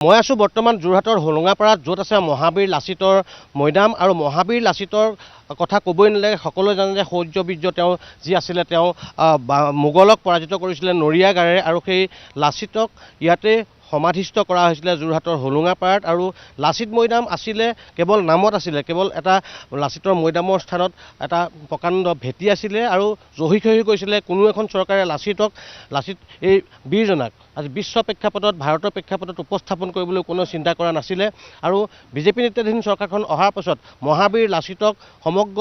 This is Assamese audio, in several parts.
মই আছোঁ বৰ্তমান যোৰহাটৰ হোলোঙাপাৰাত, য'ত আছে মহাবীৰ লাচিতৰ মৈদাম। আৰু মহাবীৰ লাচিতৰ কথা ক'বই নালাগে, সকলোৱে জানে যে শৌৰ্যবীৰ্য তেওঁ যি আছিলে, তেওঁ মোগলক পৰাজিত কৰিছিলে নৰিয়া গাৰেৰে। আৰু সেই লাচিতক ইয়াতে সমাধিস্থ কৰা হৈছিলে যোৰহাটৰ হোলোঙাপাৰাত। আৰু লাচিত মৈদাম আছিলে কেৱল নামত আছিলে, কেৱল এটা লাচিতৰ মৈদামৰ স্থানত এটা প্ৰকাণ্ড ভেটি আছিলে। আৰু জহি খহি গৈছিলে কোনো এখন চৰকাৰে লাচিত এই বীৰজনাক আজি বিশ্ব প্ৰেক্ষাপটত, ভাৰতৰ প্ৰেক্ষাপটত উপস্থাপন কৰিবলৈ কোনেও চিন্তা কৰা নাছিলে। আৰু বিজেপি নেতৃত্বাধীন চৰকাৰখন অহাৰ পাছত মহাবীৰ লাচিতক সমগ্ৰ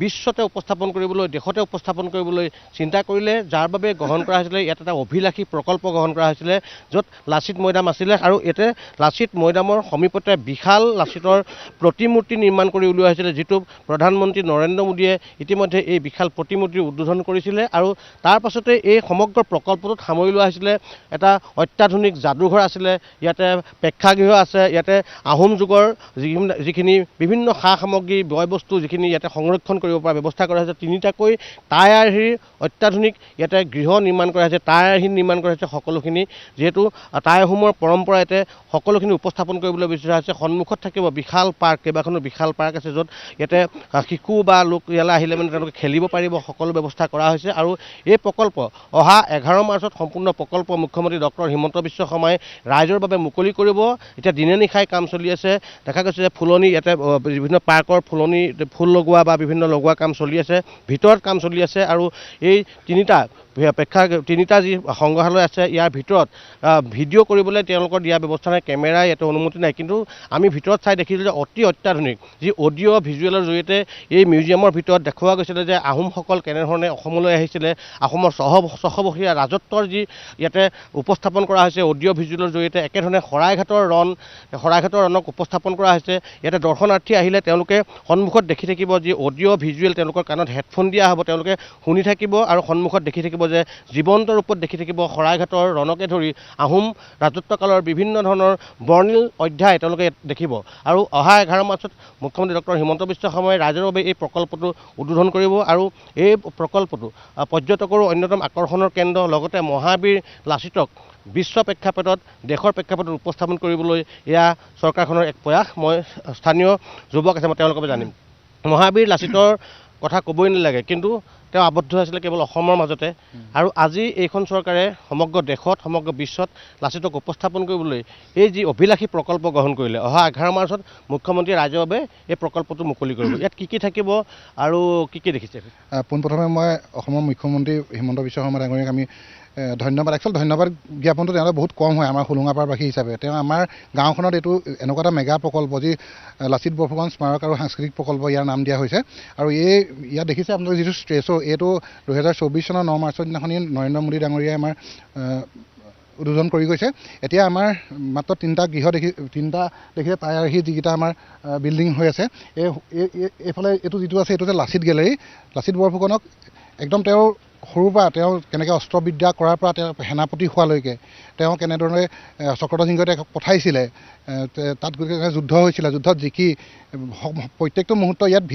বিশ্বতে উপস্থাপন কৰিবলৈ, দেশতে উপস্থাপন কৰিবলৈ চিন্তা কৰিলে, যাৰ বাবে গ্ৰহণ কৰা হৈছিলে ইয়াত এটা অভিলাষী প্ৰকল্প গ্ৰহণ কৰা হৈছিলে, য'ত লাচিত মৈদাম আছিলে। আৰু ইয়াতে লাচিত মৈদামৰ সমীপতে বিশাল লাচিতৰ প্ৰতিমূৰ্তি নিৰ্মাণ কৰি উলিওৱা হৈছিলে, যিটো প্ৰধানমন্ত্ৰী নৰেন্দ্ৰ মোদীয়ে ইতিমধ্যে এই বিশাল প্ৰতিমূৰ্তিৰ উদ্বোধন কৰিছিলে। আৰু তাৰ পাছতে এই সমগ্ৰ প্ৰকল্পটোত সামৰি লোৱা হৈছিলে এটা অত্যাধুনিক যাদুঘৰ আছিলে, ইয়াতে প্ৰেক্ষাগৃহ আছে, ইয়াতে আহোম যুগৰ যিখিনি বিভিন্ন সা সামগ্ৰী, বয় বস্তু যিখিনি ইয়াতে সংৰক্ষণ কৰিব পৰা ব্যৱস্থা কৰা হৈছে। 3টাকৈ টাই আৰ্হিৰ অত্যাধুনিক ইয়াতে গৃহ নিৰ্মাণ কৰা হৈছে, টাই আৰ্হি নিৰ্মাণ কৰা হৈছে সকলোখিনি, যিহেতু টাই আহোমৰ পৰম্পৰা ইয়াতে সকলোখিনি উপস্থাপন কৰিবলৈ বিচৰা হৈছে। সন্মুখত থাকিব বিশাল পাৰ্ক, কেইবাখনো বিশাল পাৰ্ক আছে, য'ত ইয়াতে শিশু বা লোক ইয়ালৈ আহিলে মানে তেওঁলোকে খেলিব পাৰিব, সকলো ব্যৱস্থা কৰা হৈছে। আৰু এই প্ৰকল্প অহা 11 মাৰ্চত সম্পূৰ্ণ প্ৰকল্প মুখ্যমন্ত্ৰী ডক্টৰ হিমন্ত বিশ্ব শৰ্মাই ৰাইজৰ বাবে মুকলি কৰিব। এতিয়া দিনে নিশাই কাম চলি আছে, দেখা গৈছে যে ফুলনি ইয়াতে বিভিন্ন পাৰ্কৰ ফুলনি ফুল লগোৱা বা বিভিন্ন লগোৱা কাম চলি আছে, ভিতৰত কাম চলি আছে। আৰু এই তিনিটা যি সংগ্ৰহালয় আছে, ইয়াৰ ভিতৰত ভিডিঅ' কৰিবলৈ তেওঁলোকৰ দিয়া ব্যৱস্থা নাই, কেমেৰা ইয়াতে অনুমতি নাই। কিন্তু আমি ভিতৰত চাই দেখিলোঁ যে অতি অত্যাধুনিক যি অডিঅ' ভিজুৱেলৰ জৰিয়তে এই মিউজিয়ামৰ ভিতৰত দেখুওৱা গৈছিলে যে আহোমসকল কেনেধৰণে অসমলৈ আহিছিলে, আহোমৰ ছশবছৰীয়া ৰাজত্বৰ যি ইয়াতে উপস্থাপন কৰা হৈছে অডিঅ' ভিজুৱেলৰ জৰিয়তে। একেধৰণে শৰাইঘাটৰ ৰণক উপস্থাপন কৰা হৈছে। ইয়াতে দৰ্শনাৰ্থী আহিলে তেওঁলোকে সন্মুখত দেখি থাকিব যি অডিঅ' ভিজুৱেল, তেওঁলোকৰ কাণত হেডফোন দিয়া হ'ব, তেওঁলোকে শুনি থাকিব আৰু সন্মুখত দেখি থাকিব যে জীৱন্ত ৰূপত দেখি থাকিব শৰাইঘাটৰ ৰণকে ধৰি আহোম ৰাজত্বকালৰ বিভিন্ন ধৰণৰ বৰ্ণিল অধ্যায় তেওঁলোকে দেখিব। আৰু অহা 11 মাৰ্চত মুখ্যমন্ত্ৰী ডক্টৰ হিমন্ত বিশ্ব শৰ্মাই ৰাইজৰ বাবে এই প্ৰকল্পটো উদ্বোধন কৰিব। আৰু এই প্ৰকল্পটো পৰ্যটকৰো অন্যতম আকৰ্ষণৰ কেন্দ্ৰ, লগতে মহাবীৰ লাচিতক বিশ্ব প্ৰেক্ষাপটত, দেশৰ প্ৰেক্ষাপটত উপস্থাপন কৰিবলৈ এয়া চৰকাৰখনৰ এক প্ৰয়াস। মই স্থানীয় যুৱক আছে, মই তেওঁলোকৰ পৰা জানিম। মহাবীৰ লাচিতৰ কথা ক'বই নালাগে, কিন্তু তেওঁ আবদ্ধ আছিলে কেৱল অসমৰ মাজতে। আৰু আজি এইখন চৰকাৰে সমগ্ৰ দেশত, সমগ্ৰ বিশ্বত লাচিতক উপস্থাপন কৰিবলৈ এই যি অভিলাষী প্ৰকল্প গ্ৰহণ কৰিলে, অহা 11 মাৰ্চত মুখ্যমন্ত্ৰীয়ে ৰাইজৰ বাবে এই প্ৰকল্পটো মুকলি কৰিব। ইয়াত কি থাকিব আৰু কি দেখিছে? পোনপ্ৰথমে মই অসমৰ মুখ্যমন্ত্ৰী হিমন্ত বিশ্ব শৰ্মা ডাঙৰীয়াক আমি ধন্যবাদ জ্ঞাপনটো তেওঁলোকে বহুত কম হয় আমাৰ হোলোঙাপাৰবাসী হিচাপে। তেওঁ আমাৰ গাঁওখনত এইটো এনেকুৱা এটা মেগা প্ৰকল্প, যি লাচিত বৰফুকন স্মাৰক আৰু সাংস্কৃতিক প্ৰকল্প ইয়াৰ নাম দিয়া হৈছে। আৰু ইয়াত দেখিছে আপোনালোকে যিটো ষ্ট্ৰেছো, এইটো 2024 চনৰ 9 মাৰ্চৰ দিনাখনি নৰেন্দ্ৰ মোদী ডাঙৰীয়াই আমাৰ উদ্বোধন কৰি গৈছে। এতিয়া আমাৰ মাত্ৰ 3টা গৃহ দেখিছে টাই আৰ্হি যিকেইটা আমাৰ বিল্ডিং হৈ আছে। এইফালে এইটো যিটো আছে, এইটো যে লাচিত গেলেৰী, লাচিত বৰফুকনক একদম তেওঁৰ সৰুৰ পৰা তেওঁ কেনেকৈ অস্ত্ৰবিদ্যা কৰাৰ পৰা তেওঁ সেনাপতি হোৱালৈকে তেওঁ কেনেধৰণে চক্ৰধ্বজ সিংহই তেওঁক পঠাইছিলে, তাত যুদ্ধ হৈছিলে, যুদ্ধত জিকি প্ৰত্যেকটো মুহূৰ্ত ইয়াত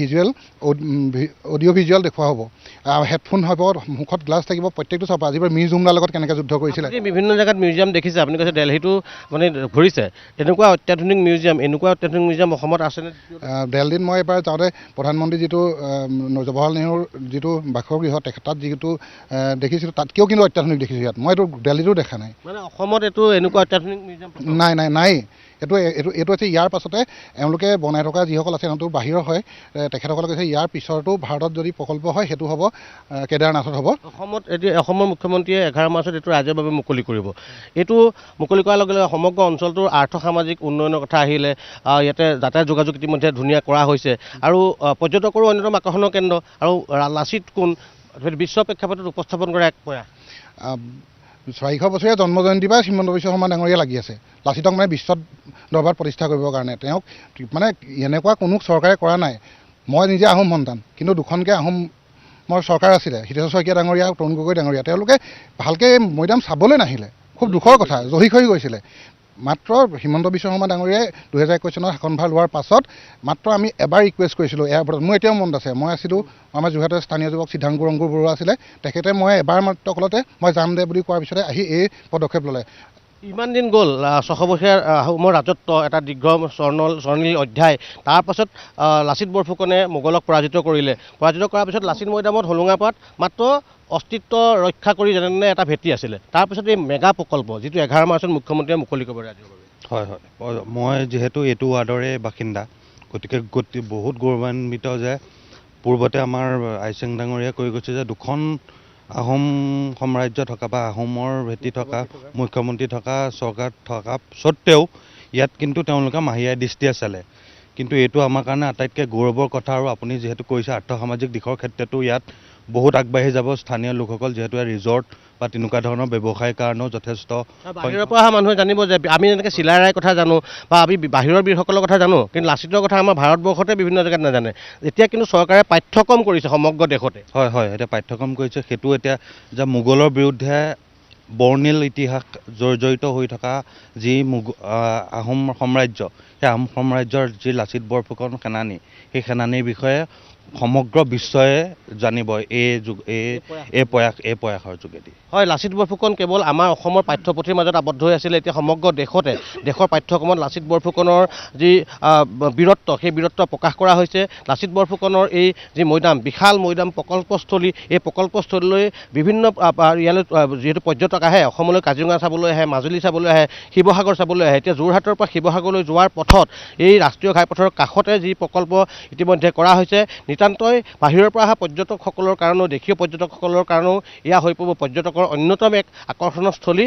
অডিঅ' ভিজুৱেল দেখুওৱা হ'ব, হেডফোন হ'ব, মুখত গ্লাছ থাকিব, প্ৰত্যেকটো চাব। আজিৰ মীৰ জুমলাৰ লগত কেনেকৈ যুদ্ধ কৰিছিলে। বিভিন্ন জেগাত মিউজিয়াম দেখিছে, আপুনি কৈছে দিল্লীটো মানে ঘূৰিছে, এনেকুৱা অত্যাধুনিক মিউজিয়াম অসমত আছেনে? দিল্লীত মই এবাৰ যাওঁতে প্ৰধানমন্ত্ৰী যিটো জৱাহৰলাল নেহৰুৰ যিটো বাসগৃহ, তাত যিটো দেখিছিলোঁ, তাতকৈও কিন্তু অত্যাধুনিক দেখিছোঁ ইয়াত। মই এইটো দিল্লীতো দেখা নাই। মানে অসমত এইটো এনেকুৱা অত্যাধুনিক মিউজিয়াম নাই। এইটো হৈছে ইয়াৰ পাছতে এওঁলোকে বনাই থকা যিসকল আছে তেওঁলোক বাহিৰৰ হয়, তেখেতসকলে কৈছে ইয়াৰ পিছতো ভাৰতত যদি প্ৰকল্প হয় সেইটো হ'ব কেদাৰনাথত হ'ব। অসমৰ মুখ্যমন্ত্ৰীয়ে 11 মাৰ্চত এইটো ৰাইজৰ বাবে মুকলি কৰিব। এইটো মুকলি কৰাৰ লগে লগে সমগ্ৰ অঞ্চলটোৰ আৰ্থ সামাজিক উন্নয়নৰ কথা আহিলে, ইয়াতে যাতায়াত যোগাযোগ ইতিমধ্যে ধুনীয়া কৰা হৈছে। আৰু পৰ্যটকৰো অন্যতম আকৰ্ষণৰ কেন্দ্ৰ। আৰু লাচিত কোন বিশ্ব প্ৰেক্ষাপটত উপস্থাপন কৰা এক প্ৰয়াস। 400 বছৰীয়া জন্মজয়ন্তী বা হিমন্ত বিশ্ব শৰ্মা ডাঙৰীয়া লাগি আছে লাচিতক মানে বিশ্বত দৰবাৰত প্ৰতিষ্ঠা কৰিবৰ কাৰণে। তেওঁক মানে এনেকুৱা কোনো চৰকাৰে কৰা নাই। মই নিজে আহোম সন্তান, কিন্তু দুখনকৈ আহোমৰ চৰকাৰ আছিলে, হিতেশ্বৰ শইকীয়া ডাঙৰীয়া, তৰুণ গগৈ ডাঙৰীয়া, তেওঁলোকে ভালকৈ মৈদাম চাবলৈ নাহিলে। খুব দুখৰ কথা, জহি খহি গৈছিলে। মাত্ৰ হিমন্ত বিশ্ব শৰ্মা ডাঙৰীয়াই 2021 চনত শাসনভাৰ লোৱাৰ পাছত মাত্ৰ আমি এবাৰ ৰিকুৱেষ্ট কৰিছিলোঁ এয়াৰপৰ্টত। মোৰ এতিয়াও মনত আছে, মই আছিলোঁ, আমাৰ যোৰহাটৰ স্থানীয় যুৱক সিদ্ধাংকুৰ বৰুৱা আছিলে, তেখেতে মই এবাৰ মাত্ৰ কলতে মই যাম দে বুলি কোৱাৰ পিছতে আহি এই পদক্ষেপ ল'লে। ইমান দিন গ'ল 600 বছৰীয়া আহোমৰ ৰাজত্ব এটা দীৰ্ঘ স্বৰ্ণীল অধ্যায়। তাৰ পাছত লাচিত বৰফুকনে মোগলক পৰাজিত কৰিলে। পৰাজিত কৰাৰ পিছত লাচিত মৈদামত হোলোঙাপাৰাত মাত্ৰ অস্তিত্ব ৰক্ষা কৰি যেনে এটা ভেটি আছিলে। তাৰপিছত এই মেগা প্ৰকল্প যিটো 11 মাৰ্চত মুখ্যমন্ত্ৰীয়ে মুকলি কৰিব ৰাজ্যৰ বাবে। হয় হয়, মই যিহেতু এইটো ৱাৰ্ডৰে বাসিন্দা, গতিকে বহুত গৌৰৱান্বিত যে পূৰ্বতে আমাৰ আইচেং ডাঙৰীয়াই কৈ গৈছে যে দুখন আহোম সাম্ৰাজ্য থকা বা আহোমৰ ভেটি থকা মুখ্যমন্ত্ৰী থকা চৰকাৰ থকা স্বত্তেও ইয়াত কিন্তু তেওঁলোকে মাহিয়াই দৃষ্টিয়ে চালে। কিন্তু এইটো আমাৰ কাৰণে আটাইতকৈ গৌৰৱৰ কথা। আৰু আপুনি যিহেতু কৈছে আৰ্থসামাজিক দিশৰ ক্ষেত্ৰতো ইয়াত বহুত আগবাঢ়ি যাব স্থানীয় লোকসকল, যিহেতু ইয়াত ৰিজৰ্ট বা তেনেকুৱা ধৰণৰ ব্যৱসায়ৰ কাৰণেও যথেষ্ট। বাহিৰৰ পৰা অহা মানুহে জানিব যে আমি যেনেকৈ চিলাৰায়ৰ কথা জানো বা আমি বাহিৰৰ বীৰসকলৰ কথা জানো, কিন্তু লাচিতৰ কথা আমাৰ ভাৰতবৰ্ষতে বিভিন্ন জেগাত নাজানে। এতিয়া কিন্তু চৰকাৰে পাঠ্যক্ৰম কৰিছে সমগ্ৰ দেশতে। হয় হয়, এতিয়া পাঠ্যক্ৰম কৰিছে। সেইটো এতিয়া যে মোগলৰ বিৰুদ্ধে বৰ্ণিল ইতিহাস জড়িত হৈ থকা যি আহোম সাম্ৰাজ্য, সেই আহোম সাম্ৰাজ্যৰ যি লাচিত বৰফুকন সেনানী, সেই সেনানীৰ বিষয়ে সমগ্ৰ বিশ্বই জানিব এই প্ৰয়াসৰ যোগেদি। হয়, লাচিত বৰফুকন কেৱল আমাৰ অসমৰ পাঠ্যপুথিৰ মাজত আবদ্ধ হৈ আছিলে। এতিয়া সমগ্ৰ দেশতে দেশৰ পাঠ্যক্ৰমত লাচিত বৰফুকনৰ যি বীৰত্ব, সেই বীৰত্ব প্ৰকাশ কৰা হৈছে। লাচিত বৰফুকনৰ এই যি মৈদাম, বিশাল মৈদাম প্ৰকল্পস্থলী, এই প্ৰকল্পস্থলীলৈ বিভিন্ন ইয়ালৈ যিহেতু পৰ্যটক আহে, অসমলৈ কাজিৰঙা চাবলৈ আহে, মাজুলী চাবলৈ আহে, শিৱসাগৰ চাবলৈ আহে। এতিয়া যোৰহাটৰ পৰা শিৱসাগৰলৈ যোৱাৰ পথত এই ৰাষ্ট্ৰীয় ঘাইপথৰ কাষতে যি প্ৰকল্প ইতিমধ্যে কৰা হৈছে, নিতান্তই বাহিৰৰ পৰা অহা পৰ্যটকসকলৰ কাৰণেও, দেশীয় পৰ্যটকসকলৰ কাৰণেও এয়া হৈ পৰিব পৰ্যটকৰ অন্যতম এক আকৰ্ষণৰ স্থলী।